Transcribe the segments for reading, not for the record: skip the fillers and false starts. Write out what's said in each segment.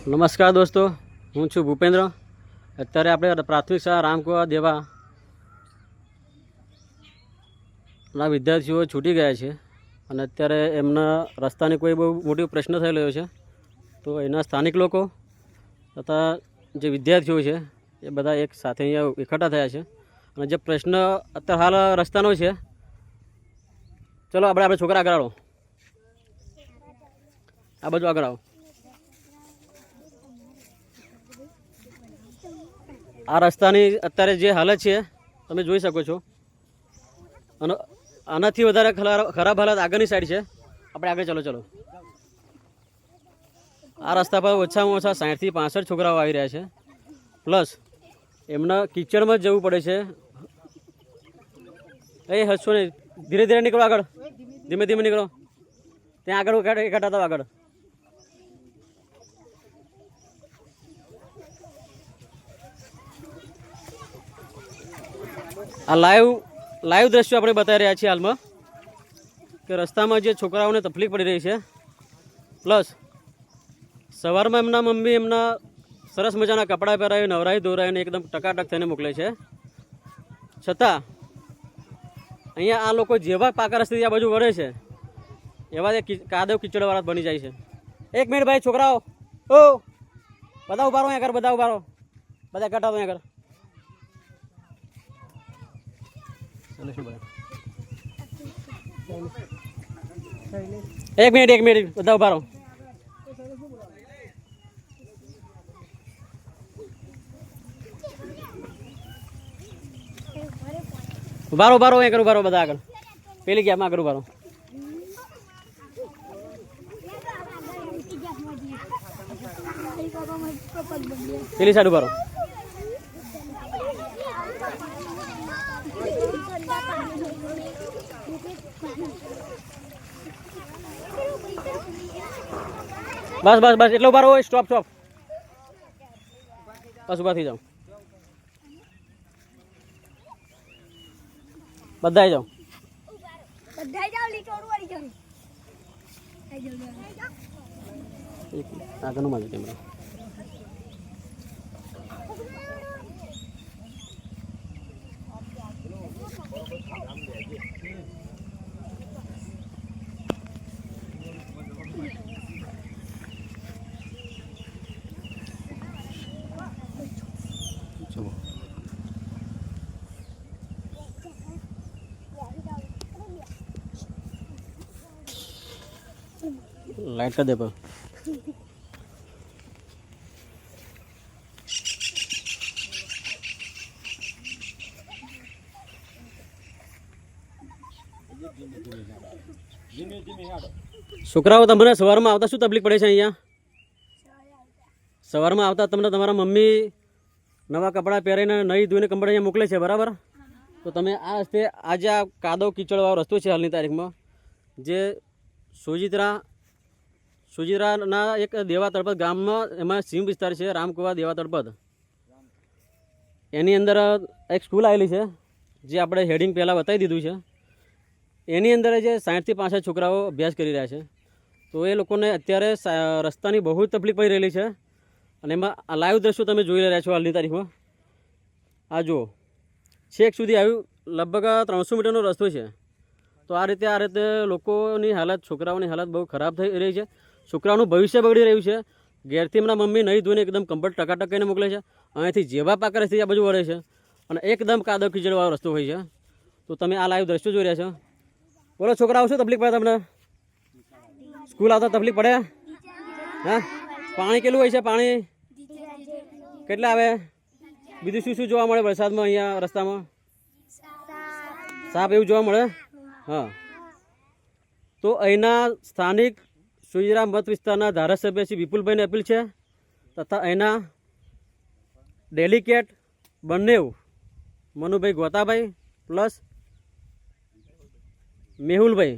નમસ્કાર દોસ્તો, હું છું ભૂપેન્દ્ર. અત્યારે આપણે પ્રાથમિક શાળા રામકુવા દેવાના વિદ્યાર્થીઓ છૂટી ગયા છે અને અત્યારે એમના રસ્તાની કોઈ બહુ મોટી પ્રશ્ન થઈ રહ્યો છે. તો એના સ્થાનિક લોકો તથા જે વિદ્યાર્થીઓ છે એ બધા એક સાથે અહીંયા એકઠા થયા છે અને જે પ્રશ્ન અત્યારે હાલ રસ્તાનો છે. ચલો આપણે છોકરા આગળ આવો, આ બાજુ આગળ આવો. આ રસ્તાની અત્યારે જે હાલત છે તમે જોઈ શકો છો અને આનાથી વધારે ખરાબ હાલત આગળની સાઈડ છે. આપણે આગળ ચલો. આ રસ્તા પર ઓછામાં ઓછા 60 થી 65 છોકરાઓ આવી રહ્યા છે, પ્લસ એમના કિચડમાં જ જવું પડે છે. એ હસશો નહીં, ધીરે ધીરે નીકળો આગળ, ધીમે ધીમે નીકળો. ત્યાં આગળ એકઠા થાવ આગળ. આ લાઈવ દ્રશ્યો આપણે બતાવી રહ્યા છીએ હાલમાં કે રસ્તામાં જે છોકરાઓને તકલીફ પડી રહી છે, પ્લસ સવારમાં એમના મમ્મી એમના સરસ મજાના કપડાં પહેરાવી નવરાઈ ધોરાવીને એકદમ ટકાટક થઈને મોકલે છે, છતાં અહીંયા આ લોકો જેવા પાકા રસ્તે આ બાજુ વળે છે એવા કાદવ કિચડવાળા બની જાય છે. 1 મિનિટ ભાઈ, છોકરાઓ ઓ બધા ઉભા રહો, અહીંયા કર, બધા ઉભા રહો, બધા કટાવો અહીંયા કર. એક મિનિટ બધા ઉભા રહો. ઉભા રહો અહીંયા કર, બધા આગળ પેલી ગેપમાં આગળ ઉભા રહો. પેલી સાઈડ ઉભા રહો. બસ એટલો ઉભા રહો. સ્ટોપ. બસ ઉભા થઈ જાઓ, બધા જાઓ. આગળનું માજો કેમેરા. लाइट का दे पर છોકરાઓ તમને સવારમાં આવતા શું તકલીફ પડે છે? અહીંયા સવારમાં આવતા તમને તમારા મમ્મી નવા કપડાં પહેરીને નહીં ધોઈને કમ્પ્લેટ અહીંયા મોકલે છે, બરાબર? તો તમે આ રસ્તે આજે આ કાદવ કિચડવાળો રસ્તો છે હાલની તારીખમાં, જે સોજિત્રાના એક દેવા તળપદ ગામમાં એમાં સીમ વિસ્તાર છે, રામકુવા દેવા તળપદ. એની અંદર એક સ્કૂલ આવેલી છે જે આપણે હેડિંગ પહેલાં બતાવી દીધું છે. એની અંદર જે 60 થી 65 છોકરાઓ અભ્યાસ કરી રહ્યા છે. તો એ લોકોને અત્યારે રસ્તાની બહુ જ તકલીફ પડી રહેલી છે અને એમાં આ લાઈવ દ્રશ્યો તમે જોઈ રહ્યા છો હાલની તારીખમાં. આ જુઓ, છેક સુધી આવ્યું, લગભગ 300 મીટરનો રસ્તો છે. તો આ રીતે લોકોની હાલત, છોકરાઓની હાલત બહુ ખરાબ થઈ રહી છે. છોકરાઓનું ભવિષ્ય બગડી રહ્યું છે. ઘેરથી એમના મમ્મી નહીં ધોઈને એકદમ કમ્પ્લીટ ટકાટક કરીને મોકલે છે. અહીંયાથી જેવા પાકા રસ્તે આ બાજુ વળે છે અને એકદમ કાદવ કિચડવાળો રસ્તો હોય છે. તો તમે આ લાઈવ દ્રશ્યો જોઈ રહ્યા છો. બોલો છોકરાઓ, શું તકલીફ પડે તમને? સ્કૂલ આવતા તકલીફ પડે? હા, પાણી કેટલું હોય છે? પાણી કેટલા આવે? બીજું શું જોવા મળે વરસાદમાં અહીંયા રસ્તામાં? સાપ એવું જોવા મળે? હા. તો અહીંના સ્થાનિક સોજિત્રા મત વિસ્તારના ધારાસભ્ય શ્રી વિપુલભાઈને અપીલ છે તથા અહીંના ડેલિકેટ બંને મનુભાઈ ગોતાભાઈ પ્લસ મેહુલભાઈ,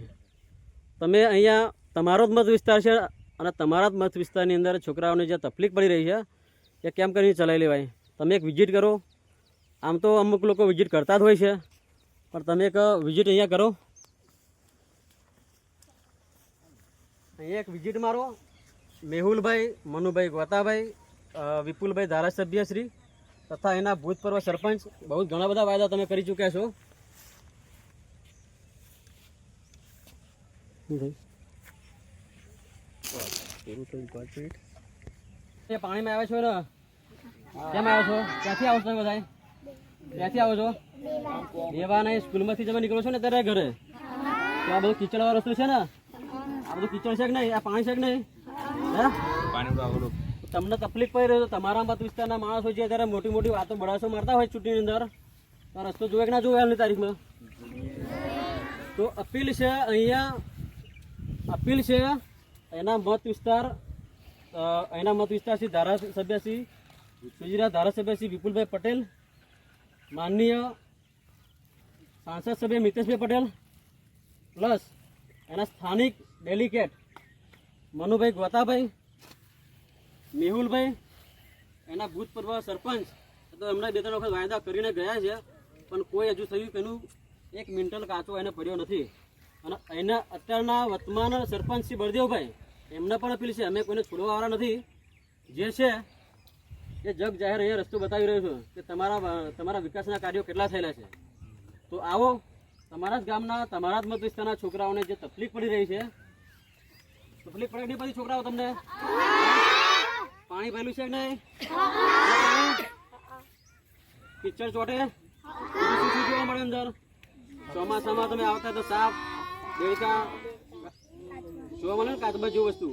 તમે અહીંયા તમારો જ મત વિસ્તાર છે અને તમારા જ મત વિસ્તારની અંદર છોકરાઓને જે તકલીફ પડી રહી છે એ કેમ કરીને ચલાવી લેવાય? તમે એક વિઝિટ કરો. આમ તો અમુક લોકો વિઝિટ કરતા જ હોય છે, પણ તમે એક વિઝિટ અહીંયા કરો. અહીંયા એક વિઝિટ મારો મેહુલભાઈ મનુભાઈ ગોતાભાઈ વિપુલભાઈ ધારાસભ્ય શ્રી તથા એના ભૂતપૂર્વ સરપંચ બહુ ઘણા બધા વાયદા તમે કરી ચૂક્યા છો. એ પાણીમાં આવે છો ને કેમ આવો છો? ક્યાંથી આવો છો તમે બધા? ક્યાંથી આવો છો? એવા નહીં, સ્કૂલમાંથી તમે નીકળો છો ને ત્યારે ઘરે તો આ બધું કીચડવાળો રસ્તો છે ને, આ બધું કીચડ છે કે નહીં? આ પાણી છે કે નહીં? હે તમને તકલીફ પડી રહી છે. તમારા મત વિસ્તારના માણસો છે ત્યારે મોટી મોટી વાતો બળાસો મારતા હોય ચૂંટણીની અંદર, તો રસ્તો જોવે કે ના જોવે હાલની તારીખમાં? તો અપીલ છે અહીંયા, અપીલ છે એના મત વિસ્તાર શ્રી ધારાસભ્ય શ્રી સુજીરા ધારાસભ્ય શ્રી વિપુલભાઈ પટેલ, માનનીય સાંસદ સભ્ય મિતેશભાઈ પટેલ પ્લસ એના સ્થાનિક ડેલિકેટ મનુભાઈ ગોતાભાઈ, મેહુલભાઈ, એના ભૂતપૂર્વ સરપંચ તો એમના 2-3 વખત વાયદા કરીને ગયા છે, પણ કોઈ હજુ થયું કે એનું 1 ક્વિન્ટલ કાચો એને પડ્યો નથી. અને એના અત્યારના વર્તમાન સરપંચ શ્રી બળદેવભાઈ એમને પણ અપીલ છે, અમે કોઈને છોડવાવાળા નથી. જે છે એ જગ જાહેર અહીંયા રસ્તો બતાવી રહ્યો છું કે તમારા વિકાસના કાર્યો કેટલા થયેલા છે. તો આવો, તમારા જ ગામના તમારા જ મત વિસ્તારના છોકરાઓને જે તકલીફ પડી રહી છે, તકલીફ પડે નહીં બધી છોકરાઓ તમને? પાણી ભરેલું છે કે નહીં? કિચડ ચોટે? શું શું જોવા મળે અંદર? ચોમાસામાં તમે આવતા તો સાપ દેડકા જોવા મળે ને, કાચબા જેવું વસ્તુ.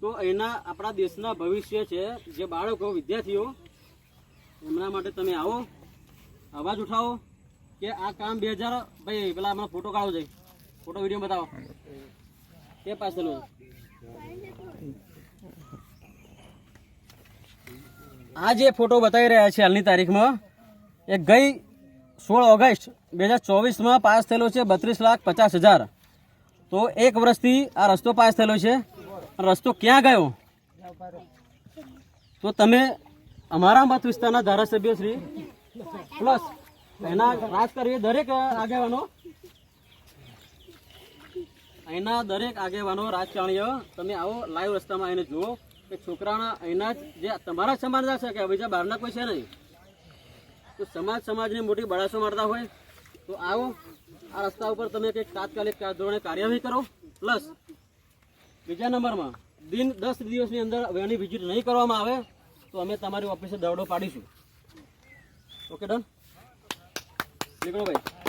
તો એના આપણા દેશના ભવિષ્ય છે જે બાળકો વિદ્યાર્થીઓ, એમના માટે તમે આવો, અવાજ ઉઠાવો કે આ કામ 2000 ભાઈ પેલા હમણાં ફોટો કાઢો જાય, ફોટો વિડીયો બતાવો કે પાછળ આ જે ફોટો બતાવી રહ્યા છે હાલની તારીખમાં એ ગઈ 16 ઓગસ્ટ 2024માં પાસ થયેલો છે 32,50,000. તો 1 વર્ષથી આ રસ્તો પાસ થયેલો છે. રસ્તો ક્યાં ગયો? તો તમે અમારા મત વિસ્તારના ધારાસભ્ય શ્રી પ્લસ એના રાજકારણીય દરેક આગેવાનો, અહીંના દરેક આગેવાનો રાજકારણીય તમે આવો લાઈવ રસ્તામાં આવીને જુઓ કે છોકરાના અહીંના જે તમારા સમાજના છે કે બીજા બહારના કોઈ છે નહીં, તો સમાજની મોટી બળાસો મારતા હોય તો આવો, આ રસ્તા ઉપર તમે કંઈક તાત્કાલિક ધોરણે કાર્યવાહી કરો. પ્લસ બીજા નંબરમાં 10 દિવસની અંદર એની વિઝિટ નહીં કરવામાં આવે તો અમે તમારી ઓફિસે દરડો પાડીશું. Okay, done? નીકળો ભાઈ.